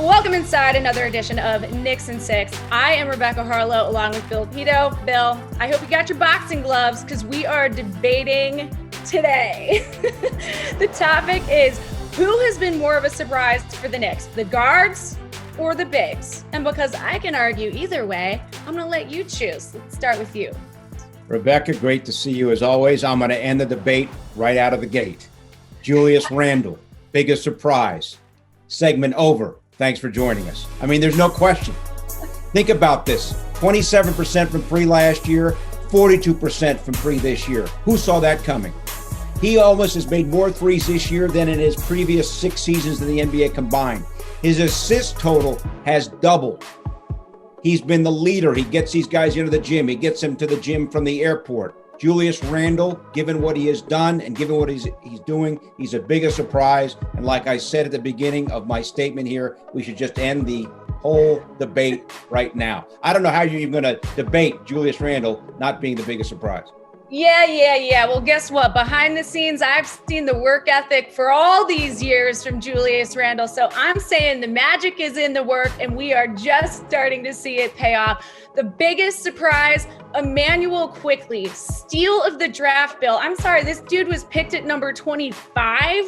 Welcome inside another edition of Knicks and Six. I am Rebecca Haarlow along with Pidto. Bill, I hope you got your boxing gloves because we are debating today. The topic is, who has been more of a surprise for the Knicks, the guards or the bigs? And because I can argue either way, I'm going to let you choose. Let's start with you. Rebecca, great to see you as always. I'm going to end the debate right out of the gate. Julius Randle, biggest surprise. Segment over. Thanks for joining us. I mean, there's no question. Think about this. 27% from three last year, 42% from three this year. Who saw that coming? He almost has made more threes this year than in his previous 6 seasons in the NBA combined. His assist total has doubled. He's been the leader. He gets these guys into the gym. He gets them to the gym from the airport. Julius Randle, given what he has done and given what he's doing, he's a bigger surprise. And like I said at the beginning of my statement here, we should just end the whole debate right now. I don't know how you're even going to debate Julius Randle not being the biggest surprise. Yeah. Well, guess what? Behind the scenes, I've seen the work ethic for all these years from Julius Randle. So I'm saying the magic is in the work, and we are just starting to see it pay off. The biggest surprise, Immanuel Quickley, steal of the draft, Bill. I'm sorry, this dude was picked at number 25.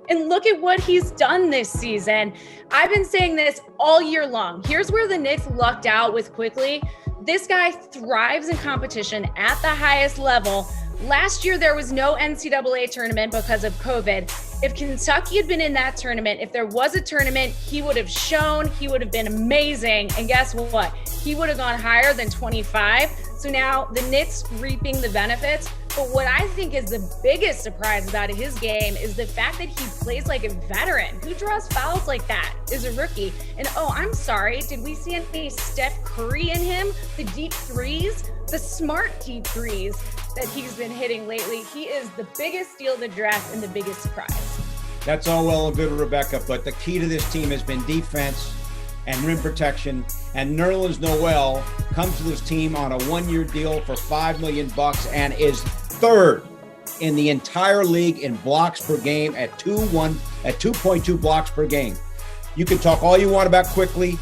And look at what he's done this season. I've been saying this all year long. Here's where the Knicks lucked out with Quickley. This guy thrives in competition at the highest level. Last year, there was no NCAA tournament because of COVID. If Kentucky had been in that tournament, if there was a tournament, he would have shown, he would have been amazing. And guess what? He would have gone higher than 25. So now the Knicks reaping the benefits. But what I think is the biggest surprise about his game is the fact that he plays like a veteran. Who draws fouls like that is a rookie? And I'm sorry, did we see any Steph Curry in him? The deep threes, the smart deep threes that he's been hitting lately. He is the biggest steal of the draft and the biggest surprise. That's all well and good, Rebecca, but the key to this team has been defense and rim protection. And Nerlen's Noel comes to this team on a 1-year deal for $5 million and is third in the entire league in blocks per game at 2.2 blocks per game. You can talk all you want about Quickley,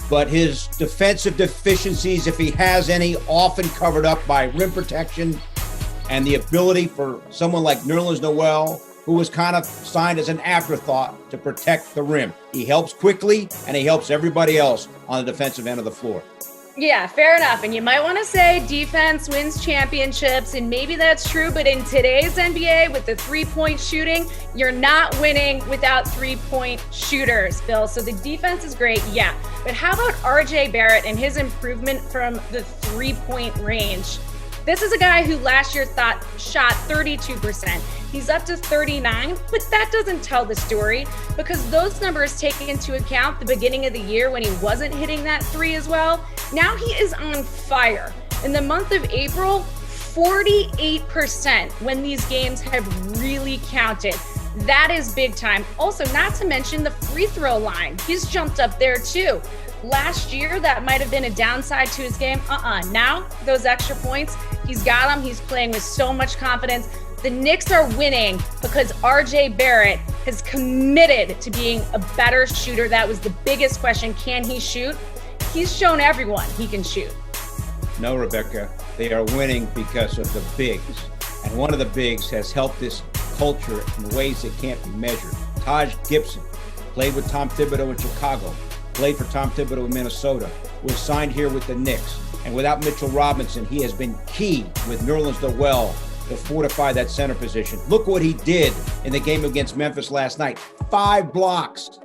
but his defensive deficiencies, if he has any, often covered up by rim protection and the ability for someone like Nerlen Noel, who was kind of signed as an afterthought, to protect the rim. He helps Quickley, and he helps everybody else on the defensive end of the floor. Yeah, fair enough. And you might want to say defense wins championships, and maybe that's true, but in today's NBA with the three-point shooting, you're not winning without three-point shooters, Bill. So the defense is great, yeah. But how about RJ Barrett and his improvement from the three-point range? This is a guy who last year shot 32%. He's up to 39, but that doesn't tell the story because those numbers take into account the beginning of the year when he wasn't hitting that three as well. Now he is on fire. In the month of April, 48% when these games have really counted. That is big time. Also, not to mention the free throw line. He's jumped up there too. Last year, that might have been a downside to his game. Now, those extra points, he's got them. He's playing with so much confidence. The Knicks are winning because RJ Barrett has committed to being a better shooter. That was the biggest question. Can he shoot? He's shown everyone he can shoot. No, Rebecca, they are winning because of the bigs. And one of the bigs has helped this culture in ways that can't be measured. Taj Gibson played with Tom Thibodeau in Chicago, played for Tom Thibodeau in Minnesota, was signed here with the Knicks. And without Mitchell Robinson, he has been key with Nerlen Noel to fortify that center position. Look what he did in the game against Memphis last night. 5 blocks.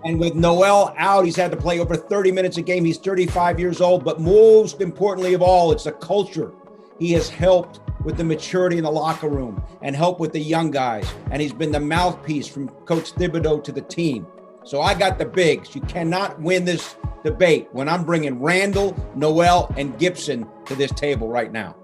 And with Noel out, he's had to play over 30 minutes a game. He's 35 years old, but most importantly of all, it's the culture. He has helped with the maturity in the locker room and helped with the young guys. And he's been the mouthpiece from Coach Thibodeau to the team. So I got the bigs. You cannot win this debate when I'm bringing Randle, Noel, and Gibson to this table right now.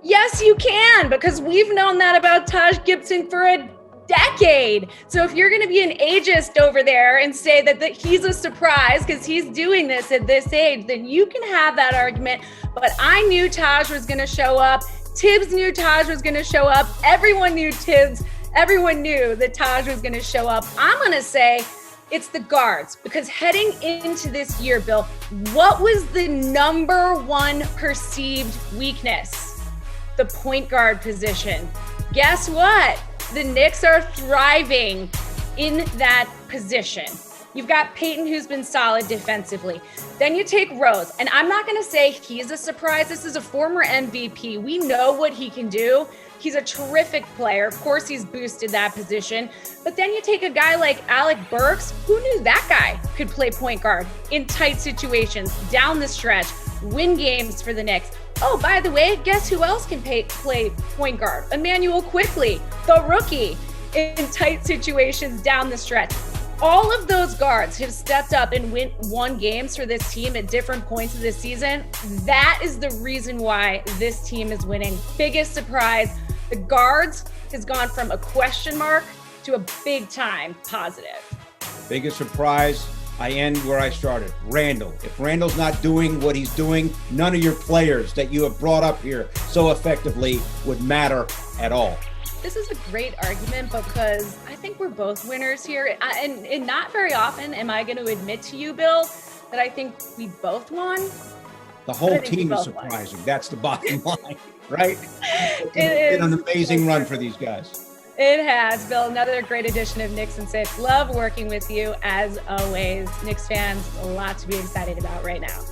Yes, you can, because we've known that about Taj Gibson for a decade. So if you're going to be an ageist over there and say that he's a surprise because he's doing this at this age, then you can have that argument. But I knew Taj was going to show up. Tibbs knew Taj was going to show up. Everyone knew Tibbs. Everyone knew that Taj was going to show up. I'm going to say It's the guards, because heading into this year, Bill, what was the number one perceived weakness? The point guard position. Guess what? The Knicks are thriving in that position. You've got Peyton, who's been solid defensively. Then you take Rose, and I'm not going to say he's a surprise. This is a former MVP. We know what he can do. He's a terrific player. Of course, he's boosted that position. But then you take a guy like Alec Burks. Who knew that guy could play point guard in tight situations, down the stretch, win games for the Knicks? Oh, by the way, guess who else can play point guard? Immanuel Quickley, the rookie, in tight situations down the stretch. All of those guards have stepped up and won games for this team at different points of the season. That is the reason why this team is winning. Biggest surprise, the guards has gone from a question mark to a big time positive. Biggest surprise, I end where I started. Randle. If Randle's not doing what he's doing, none of your players that you have brought up here so effectively would matter at all. This is a great argument because I think we're both winners here. And not very often am I going to admit to you, Bill, that I think we both won. The whole team is surprising. That's the bottom line, right? It's been an amazing run for these guys. It has, Bill. Another great edition of Knicks and Six. Love working with you as always. Knicks fans, a lot to be excited about right now.